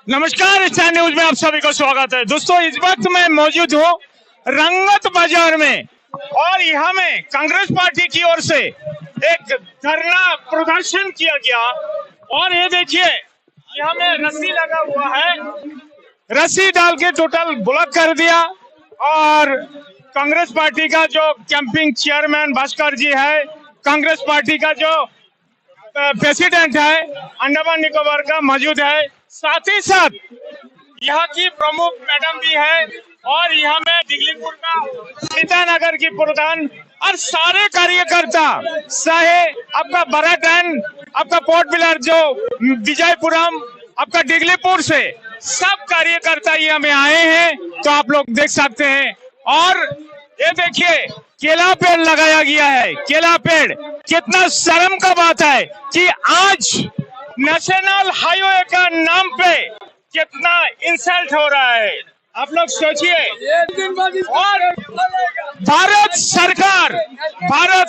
नमस्कार, star news में आप सभी को स्वागत है। दोस्तों, इस वक्त मैं मौजूद हूँ रंगत बाजार में और यहाँ में कांग्रेस पार्टी की ओर से एक धरना प्रदर्शन किया गया और ये देखिए यहाँ में रस्सी लगा हुआ है, रस्सी डाल के टोटल ब्लॉक कर दिया। और कांग्रेस पार्टी का जो कैंपिंग चेयरमैन भास्कर जी है, कांग्रेस पार्टी का जो प्रेसिडेंट है अंडमान निकोबार का मौजूद है, साथ ही साथ यहाँ की प्रमुख मैडम भी है और यहाँ में दिगलीपुर का सीता नगर की प्रधान और सारे कार्यकर्ता, चाहे आपका बराटन, आपका पोर्ट ब्लेयर, जो विजयपुरम, आपका दिगलीपुर से सब कार्यकर्ता यहाँ में आए हैं, तो आप लोग देख सकते हैं। और ये देखिए केला पेड़ लगाया गया है। केला पेड़, कितना शर्म का बात है कि आज नेशनल हाईवे का नाम पे कितना इंसल्ट हो रहा है, आप लोग सोचिए। और भारत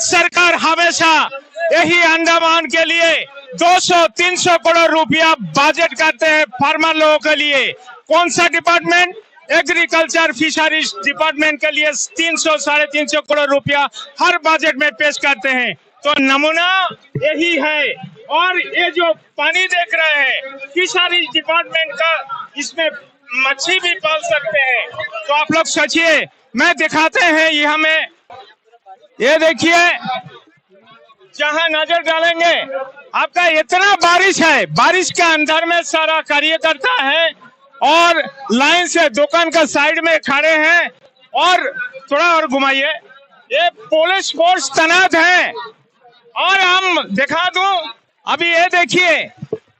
सरकार हमेशा यही अंडमान के लिए 200-300 करोड़ रुपया बजट करते हैं फार्मर लोगों के लिए। कौन सा डिपार्टमेंट? एग्रीकल्चर फिशरीज डिपार्टमेंट के लिए 300-350 करोड़ रुपया हर बजट में पेश करते हैं। तो नमूना यही है। और ये जो पानी देख रहे हैं फिशरीज डिपार्टमेंट का, इसमें मछली भी पाल सकते हैं। तो आप लोग सोचिए, मैं दिखाते हैं यहाँ में, ये देखिए जहां नजर डालेंगे आपका इतना बारिश है, बारिश के अंदर में सारा कार्यकर्ता है और लाइन से दुकान का साइड में खड़े हैं। और थोड़ा और घुमाइए, ये पुलिस फोर्स तैनात है। और हम दिखा दूं, अभी ये देखिए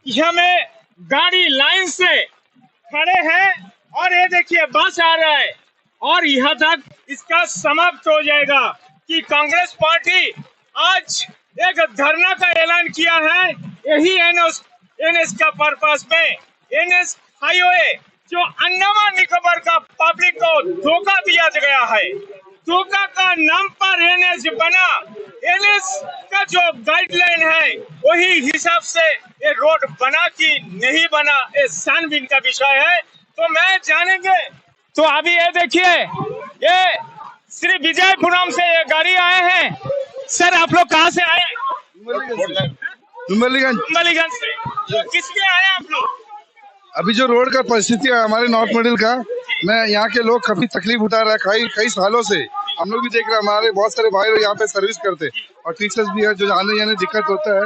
यहाँ में गाड़ी लाइन से खड़े हैं और ये देखिए बस आ रहा है और यहाँ तक इसका समाप्त हो जाएगा कि कांग्रेस पार्टी आज एक धरना का ऐलान किया है। यही एनएस का पर्पस में, एनएस हाईवे जो अंडमान निकोबार का पब्लिक को धोखा दिया गया है, धोखा का नाम पर एनएस बना। एनएस का जो गाइडलाइन है वही हिसाब से ये रोड बना कि नहीं बना, ये छानबीन का विषय है। तो मैं जानेंगे। तो अभी ये देखिए, ये श्री विजयपुरम से ये गाड़ी आए हैं। सर, आप लोग कहाँ से आए? डुमरलीगंज से। किस लिए आए आप लोग? अभी जो रोड का परिस्थिति है हमारे नॉर्थ मिडिल का, मैं यहाँ के लोग काफी तकलीफ उठा रहा है कई सालों से। हम लोग भी देख रहे हैं, हमारे बहुत सारे भाई लोग यहाँ पे सर्विस करते और टीचर्स भी है, जो आने जाने दिक्कत होता है।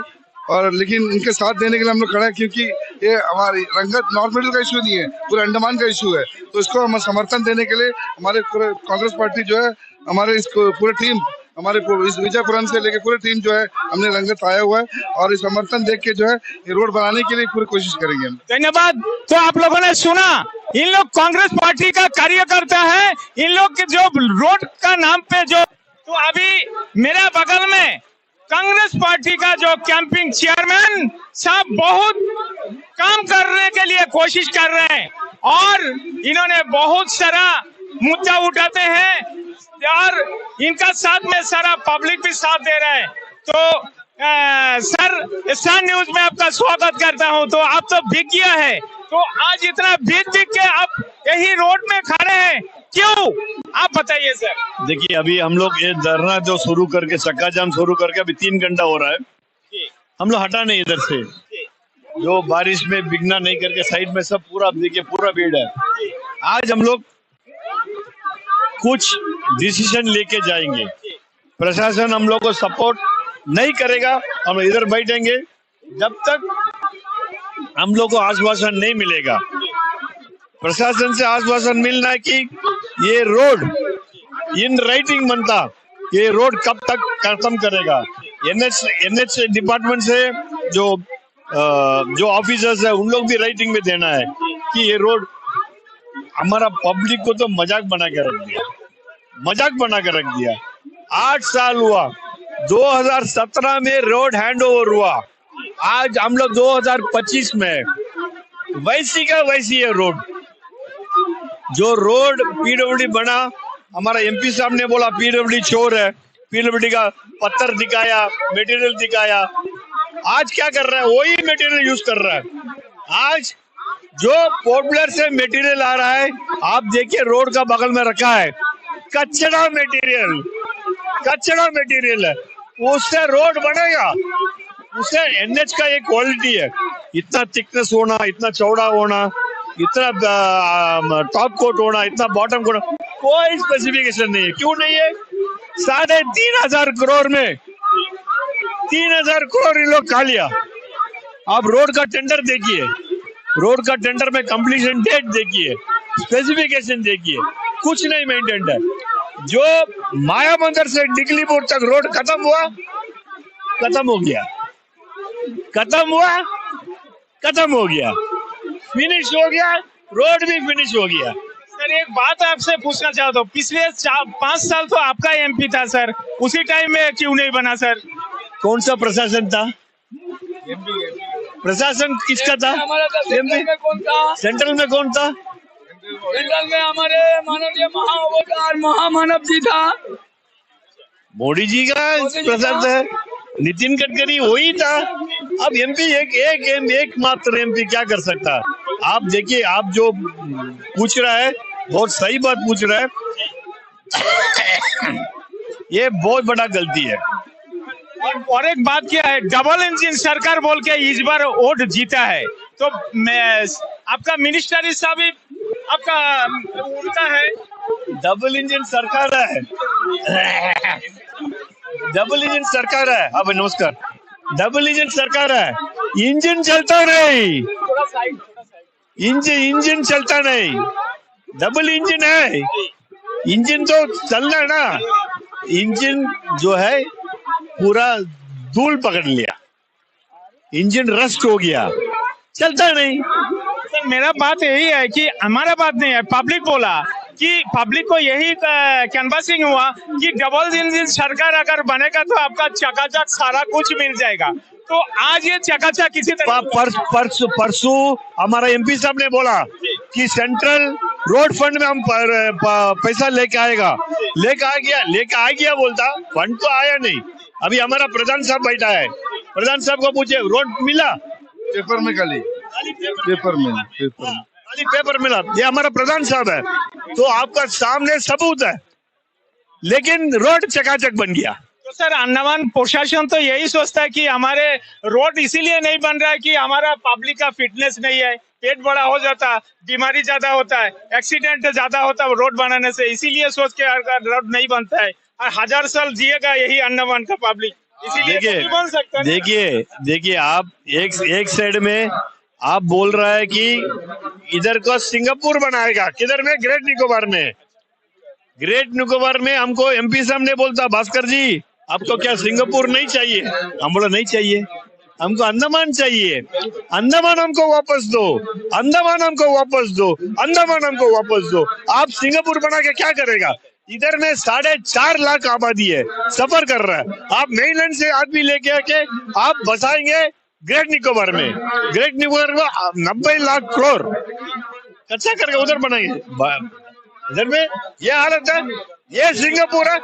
और लेकिन इनके साथ देने के लिए हम लोग खड़े हैं, क्योंकि ये हमारी रंगत नॉर्थ मिडिल का इशू नहीं है, पूरे अंडमान का इशू है। तो इसको हम समर्थन देने के लिए हमारे पूरे कांग्रेस पार्टी जो है, हमारे इसको पूरे टीम, हमारे इस विजयपुरम से लेके पूरी टीम जो है हमने रंगत आया हुआ है और इस समर्थन देख के जो है ये रोड बनाने के लिए पूरी कोशिश करेंगे हम। धन्यवाद। तो आप लोगों ने सुना, इन लोग कांग्रेस पार्टी का कार्यकर्ता है। इन लोग के जो रोड का नाम पे जो, तो अभी मेरे बगल में कांग्रेस पार्टी का जो कैंपिंग चेयरमैन साहब बहुत काम करने के लिए कोशिश कर रहे हैं और इन्होंने बहुत सारा मुद्दा उठाते हैं और इनका साथ में सारा पब्लिक भी साथ दे रहा है। तो सर, स्टार न्यूज में आपका स्वागत करता हूं। तो आप तो भीग गया है, तो आज इतना भीग के आप यही रोड में खड़े हैं, क्यों? आप बताइए सर। देखिए, अभी हम लोग ये धरना जो शुरू करके, चक्का जाम शुरू करके अभी 3 घंटा हो रहा है। हम लोग हटा नहीं इधर से, जो बारिश में बिगना नहीं करके साइड में सब पूरा देखिए, पूरा भीड़ है। आज हम लोग कुछ डिसीजन लेके जाएंगे। प्रशासन हम लोग को सपोर्ट नहीं करेगा, हम इधर बैठेंगे जब तक हम लोग को आश्वासन नहीं मिलेगा। प्रशासन से आश्वासन मिलना है कि ये रोड इन राइटिंग बनता, ये रोड कब तक खत्म करेगा। एनएच डिपार्टमेंट से जो ऑफिसर्स है उन लोग भी राइटिंग में देना है कि ये रोड, हमारा पब्लिक को तो मजाक बना के रख दिया, मजाक बना के रख दिया। 8 साल हुआ, 2017 में रोड हैंड ओवर हुआ, आज हम लोग 2025 में, वैसी का वैसी है रोड। जो रोड पीडब्ल्यूडी बना, हमारा एमपी साहब ने बोला पीडब्ल्यूडी चोर है, पीडब्ल्यूडी का पत्थर दिखाया, मटेरियल दिखाया। आज क्या कर रहा है, वही मटेरियल यूज कर रहा है। आज जो पोर्टब्लेयर से मटेरियल आ रहा है, आप देखिए रोड का बगल में रखा है, कचरा मटेरियल है, उससे रोड बनेगा? उससे एनएच का एक क्वालिटी है, इतना थिकनेस होना, इतना चौड़ा होना, इतना टॉप कोट होना, इतना बॉटम कोट, कोई स्पेसिफिकेशन नहीं है। क्यों नहीं है? 3,500 करोड़ में 3,000 करोड़ ये लोग खा लिया। आप रोड का टेंडर देखिए, रोड का टेंडर में कंप्लीशन डेट देखिए, स्पेसिफिकेशन देखिए, कुछ नहीं मेंटेन्ड है। जो माया मंदिर से डिगलीपुर तक रोड खत्म हुआ, खत्म हो गया, फिनिश हो गया, रोड भी फिनिश हो गया। सर एक बात आपसे पूछना चाहता हूँ, पिछले 5 साल तो आपका एमपी था सर, उसी टाइम में क्यों नहीं बना सर? कौन सा प्रशासन था? प्रशासन किसका था? सेंट्रल में कौन था? सेंट्रल में कौन था? सेंट्रल में हमारे माननीय महाअवतार महामानव जी था, मोदी जी का प्रशासन है, नितिन गडकरी वही था। अब एमपी एक मात्र एमपी क्या कर सकता है? आप देखिए, आप जो पूछ रहा है बहुत सही बात पूछ रहा है, ये बहुत बड़ा गलती है। और एक बात क्या है, डबल इंजन सरकार बोल के इस बार वोट जीता है, तो मैं आपका मिनिस्टर साहब भी आपका उनका है। डबल इंजन सरकार है, डबल इंजन सरकार है। अब नमस्कार, डबल इंजन सरकार है, इंजन चलता नहीं, इंजन चलता नहीं, डबल इंजन है, इंजन तो चलना ना, इंजन जो है पूरा धूल पकड़ लिया, इंजन रस्ट हो गया, चलता नहीं। सर मेरा बात यही है कि हमारा बात नहीं है, पब्लिक बोला कि पब्लिक को यही कैनवासिंग हुआ कि डबल इंजन सरकार अगर बनेगा तो आपका चकाचक सारा कुछ मिल जाएगा। तो आज ये चकाचक किसी तरह परसों हमारा एमपी साहब ने बोला कि सेंट्रल रोड फंड में हम पैसा लेके आ गया बोलता, फंड तो आया नहीं। अभी हमारा प्रधान साहब बैठा है, प्रधान साहब को पूछे रोड मिला? पेपर में खाली पेपर मिला, ये हमारा प्रधान साहब है, तो आपका सामने सबूत है, लेकिन रोड चकाचक बन गया। तो सर अंडमान प्रशासन तो यही सोचता है कि हमारे रोड इसीलिए नहीं बन रहा है कि हमारा पब्लिक का फिटनेस नहीं है, पेट बड़ा हो जाता, बीमारी ज्यादा होता है, एक्सीडेंट ज्यादा होता है रोड बनाने से, इसीलिए सोच के रोड नहीं बनता है। और 1000 साल जिएगा यही अंडमान का पब्लिक, इसीलिए बन सकता है। देखिए आप एक साइड में आप बोल रहा है कि इधर को सिंगापुर बनाएगा, किधर में? ग्रेट निकोबार में हमको एमपी साहब ने बोलता, भास्कर जी आपको क्या सिंगापुर नहीं चाहिए? हम बोला नहीं चाहिए, हमको अंडमान चाहिए, अंडमान हमको वापस दो। आप सिंगापुर बना के क्या करेगा? इधर में 4.5 लाख आबादी है, सफर कर रहा है, आप मेनलैंड से आदमी लेके आके आप बसाएंगे ग्रेट निकोबार में 90 लाख करोड़ कच्चा करके उधर बनाएंगे। इधर में ये हालत है, ये सिंगापुर है।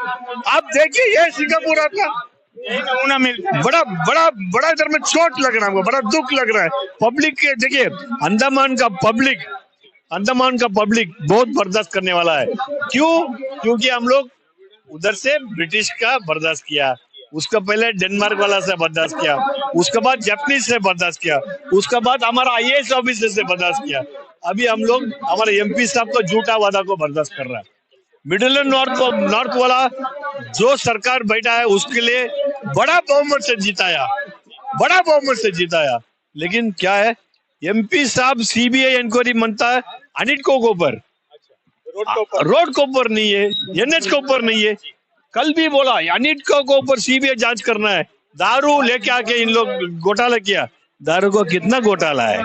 आप देखिए, ये सिंगापुर आपका नमूना मिल बड़ा इधर में चोट लग रहा है, हमको बड़ा दुख लग रहा है। पब्लिक के देखिए, अंडमान का पब्लिक बहुत बर्दाश्त करने वाला है। क्योंकि हम लोग उधर से ब्रिटिश का बर्दाश्त किया, उसका पहले डेनमार्क वाला से बर्दाश्त किया, उसके बाद जापानीज से बर्दाश्त किया, उसके बाद हमारा आईएएस ऑफिसर से बर्दाश्त किया। अभी हम लोग हमारे एमपी साहब को झूठा वादा को बर्दाश्त कर रहा है। मिडिल एंड नॉर्थ वाला जो सरकार बैठा है उसके लिए बड़ा बहुमत से जिताया, लेकिन क्या है, एमपी साहब सीबीआई इंक्वायरी मानता है अनिटको के ऊपर, रोड के ऊपर नहीं है, एनएच के ऊपर नहीं है। कल भी बोला अनिटको के ऊपर सीबीआई जांच करना है। दारू लेके आके इन लोग घोटाला किया, दारू को कितना घोटाला है,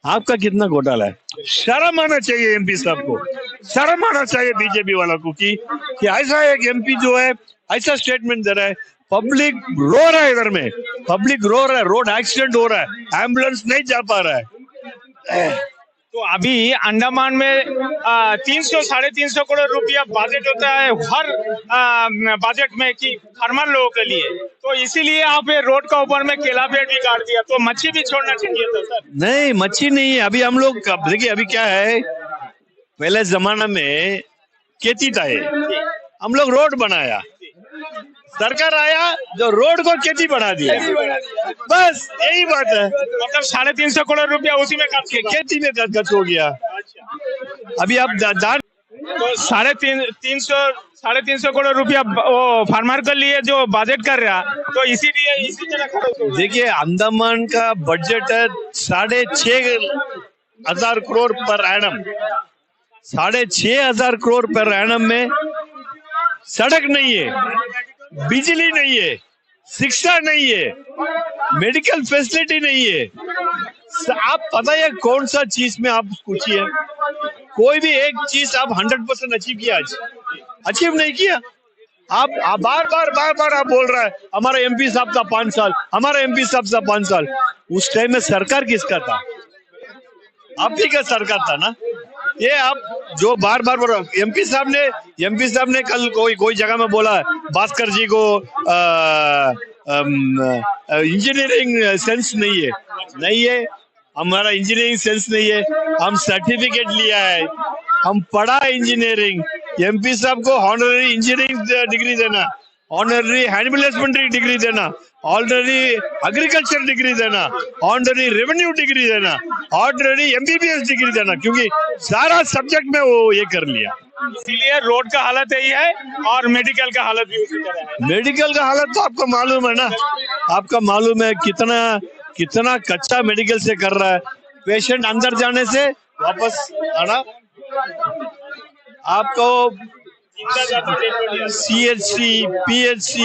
आपका कितना घोटाला है? शर्म आना चाहिए एमपी साहब को, शर्म आना चाहिए बीजेपी वालों को कि ऐसा एक एमपी जो है ऐसा स्टेटमेंट दे रहा है। पब्लिक रो रहा है, इधर में पब्लिक रो रहा है, रोड एक्सीडेंट हो रहा है, एम्बुलेंस नहीं जा पा रहा है। तो अभी अंडमान में 300-350 करोड़ रुपया बजट होता है हर बजट में कि फार्मर लोगों के लिए, तो इसीलिए आप ये रोड का ऊपर में केला पेड़ भी काट दिया, तो मच्छी भी छोड़ना चाहिए था सर। नहीं, मच्छी नहीं है। अभी हम लोग देखिए अभी क्या है, पहले जमाना में खेती था, हम लोग रोड बनाया, सरकार आया जो रोड को खेती बना दिया, बस यही बात है। मतलब 350 करोड़ रुपया उसी में खर्च किया। खेती में खर्च हो गया। अभी आप दान तो 350 करोड़ रुपया वो फार्मर के लिए जो बजट कर रहा, तो इसीलिए इसी तरह खर्च हो गया। देखिए अंडमान का बजट है 6,500 crore per annum. 6,500 crore per annum में सड़क नहीं है, बिजली नहीं है, शिक्षा नहीं है, मेडिकल फैसिलिटी नहीं है। आप पता है कौन सा चीज में आप पूछिए, कोई भी एक चीज आप 100% अचीव किया, आज अचीव नहीं किया। आप बार बार आप बोल रहा है हमारा एमपी साहब था 5 साल, हमारा एमपी साहब था 5 साल। उस टाइम में सरकार किसका था? आप ही का सरकार था ना। ये आप जो बार बार एमपी साहब ने कल कोई जगह में बोला है भास्कर जी को इंजीनियरिंग सेंस नहीं है, हमारा इंजीनियरिंग सेंस नहीं है। हम सर्टिफिकेट लिया है, हम पढ़ा इंजीनियरिंग। एमपी साहब को ऑनररी इंजीनियरिंग डिग्री देना, ऑनररी हैंड मैनेजमेंट डिग्री देना, ऑनररी एग्रीकल्चर डिग्री देना, ऑनररी रेवेन्यू डिग्री देना, ऑनररी एमबीबीएस डिग्री देना, क्योंकि सारा सब्जेक्ट में वो ये कर लिया। इसीलिए रोड का हालत यही है और मेडिकल का हालत भी उसी तरह है। मेडिकल का हालत तो आपको मालूम है ना, आपका मालूम है कितना कच्चा मेडिकल से कर रहा है। पेशेंट अंदर जाने से वापस आना, आपको CHC, PHC,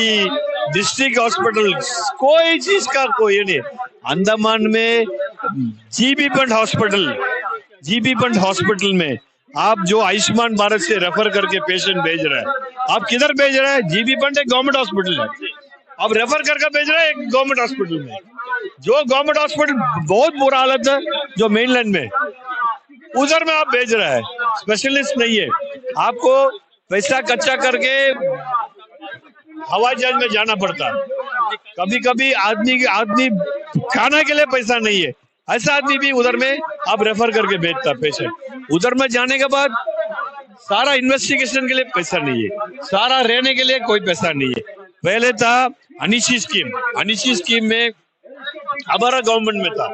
डिस्ट्रिक्ट हॉस्पिटल, कोई चीज का कोई नहीं। अंडमान में जीबी पंत हॉस्पिटल में आप जो आयुष्मान भारत से रेफर करके पेशेंट भेज रहे हैं, आप किधर भेज रहे हैं? जीबी पंत एक गवर्नमेंट हॉस्पिटल है, आप रेफर करके भेज रहे हैं एक गवर्नमेंट हॉस्पिटल में। जो गवर्नमेंट हॉस्पिटल बहुत बुरा हालत है, जो मेनलैंड में, उधर में आप भेज रहे हैं, स्पेशलिस्ट नहीं है। आपको पैसा कच्चा करके हवाई जहाज में जाना पड़ता है। कभी आदमी खाने के लिए पैसा नहीं है, ऐसा आदमी भी उधर में आप रेफर करके भेजता पेशेंट। उधर में जाने के बाद सारा इन्वेस्टिगेशन के लिए पैसा नहीं है, सारा रहने के लिए कोई पैसा नहीं है। पहले था अनिशी स्कीम में हमारा गवर्नमेंट में था।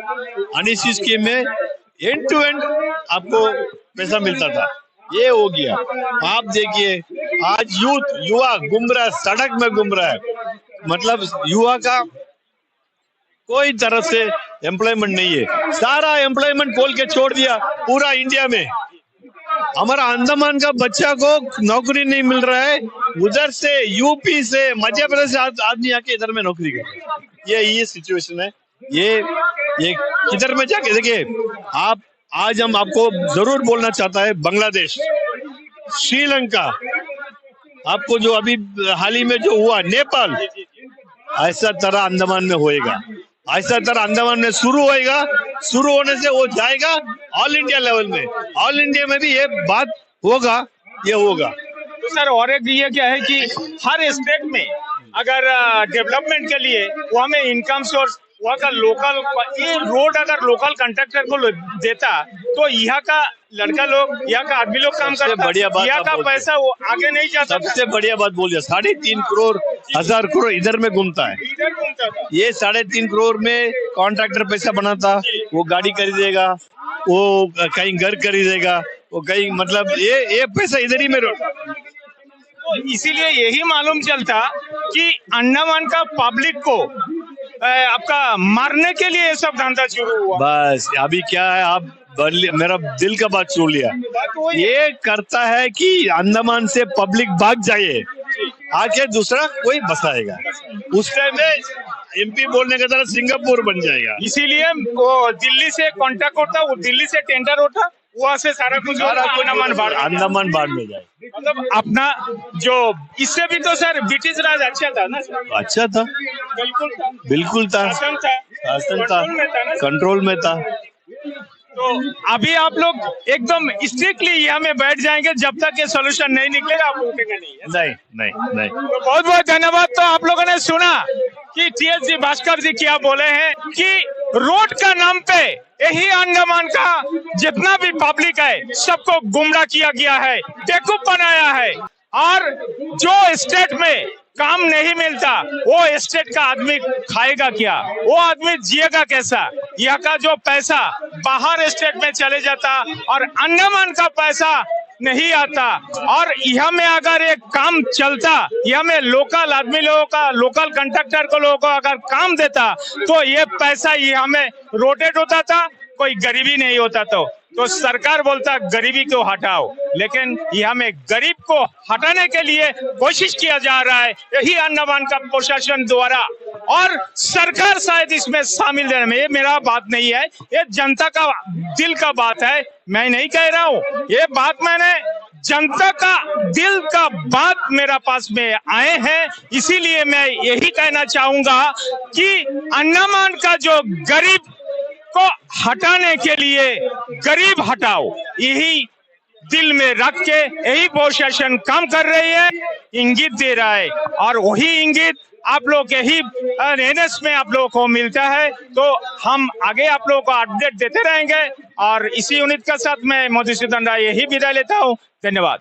अनिशी स्कीम में एंड टू एंड आपको पैसा मिलता था, ये हो गया। आप देखिए आज युवा घूम रहा है, सड़क में घूम रहा है, मतलब युवा का कोई तरह से एम्प्लॉयमेंट नहीं है। सारा एम्प्लॉयमेंट खोल के छोड़ दिया पूरा इंडिया में। हमारा अंडमान का बच्चा को नौकरी नहीं मिल रहा है, उधर से यूपी से मध्य प्रदेश से आदमी आके इधर में नौकरी कर रहे हैं। ये सिचुएशन है। ये किधर में जाके देखिए आप, आज हम आपको जरूर बोलना चाहता है, बांग्लादेश, श्रीलंका, आपको जो अभी हाल ही में जो हुआ नेपाल, ऐसा तरह अंडमान में होएगा, ऐसा तरह अंडमान में शुरू होएगा, शुरू होने से वो जाएगा ऑल इंडिया लेवल में। ऑल इंडिया में भी ये बात होगा, ये होगा। तो सर और एक ये क्या है कि हर स्टेट में अगर डेवलपमेंट के लिए वहाँ में इनकम सोर्स, वहाँ का लोकल, ये रोड अगर लोकल कॉन्ट्रैक्टर को देता तो यहाँ का लड़का लोग, यहाँ का आदमी लोग काम करता, यहाँ का पैसा वो आगे नहीं जाता। सबसे बढ़िया बात बोलिए, 3.5 करोड़ 1,000 करोड़ इधर में घूमता है। ये 3.5 करोड़ में कॉन्ट्रैक्टर पैसा बनाता, वो गाड़ी खरीदेगा, वो कहीं घर खरीदेगा, वो कहीं, मतलब ये पैसा इधर ही में। तो इसीलिए यही मालूम चलता कि अंडमान का पब्लिक को आपका मारने के लिए ये सब धंधा शुरू हुआ। बस अभी क्या है, आप मेरा दिल का बात सुन लिया। ये करता है कि अंडमान से पब्लिक भाग जाए, आके दूसरा कोई बसाएगा। उस टाइम में एमपी बोलने का तरह सिंगापुर बन जाएगा। इसीलिए वो दिल्ली से कांटेक्ट होता, वो दिल्ली से टेंडर होता, वहाँ से सारा कुछ अंडमान बाढ़ में जाए। मतलब अपना जो, इससे भी तो सर ब्रिटिश राज अच्छा था ना सर? अच्छा था, बिल्कुल था, शासन था, कंट्रोल में था। तो अभी आप लोग एकदम स्ट्रिक्टली यहाँ में बैठ जाएंगे जब तक ये सोल्यूशन नहीं निकलेगा, आप उठेंगे नहीं, है? नहीं तो बहुत बहुत धन्यवाद। तो आप लोगों ने सुना कि टीएस भास्कर जी क्या बोले हैं कि रोड का नाम पे यही अंडमान का जितना भी पब्लिक है सबको गुमराह किया गया है, बेवकूफ बनाया है। और जो स्टेट में काम नहीं मिलता वो स्टेट का आदमी खाएगा क्या, वो आदमी जिएगा कैसा? यहाँ का जो पैसा बाहर स्टेट में चले जाता और अंडमान का पैसा नहीं आता। और यहाँ में अगर एक काम चलता, यहाँ में लोकल आदमी लोगों का, लोकल कंट्रैक्टर को लोगों को अगर काम देता तो ये पैसा यहाँ में रोटेट होता था, कोई गरीबी नहीं होता। तो सरकार बोलता गरीबी को हटाओ, लेकिन यहाँ में गरीब को हटाने के लिए कोशिश किया जा रहा है यही अंडमान का प्रशासन द्वारा। और सरकार शायद इसमें शामिल रहने में, ये मेरा बात नहीं है, ये जनता का दिल का बात है, मैं नहीं कह रहा हूँ ये बात, मैंने जनता का दिल का बात मेरा पास में आए हैं, इसीलिए मैं यही कहना चाहूंगा कि अंडमान का जो गरीब को हटाने के लिए गरीब हटाओ, यही दिल में रख के यही प्रशासन काम कर रही है, इंगित दे रहा है। और वही इंगित आप लोग यही एनएस में आप लोगों को मिलता है। तो हम आगे आप लोगों को अपडेट देते रहेंगे। और इसी यूनिट के साथ मैं मधुसूदन राय यही विदाई लेता हूँ। धन्यवाद।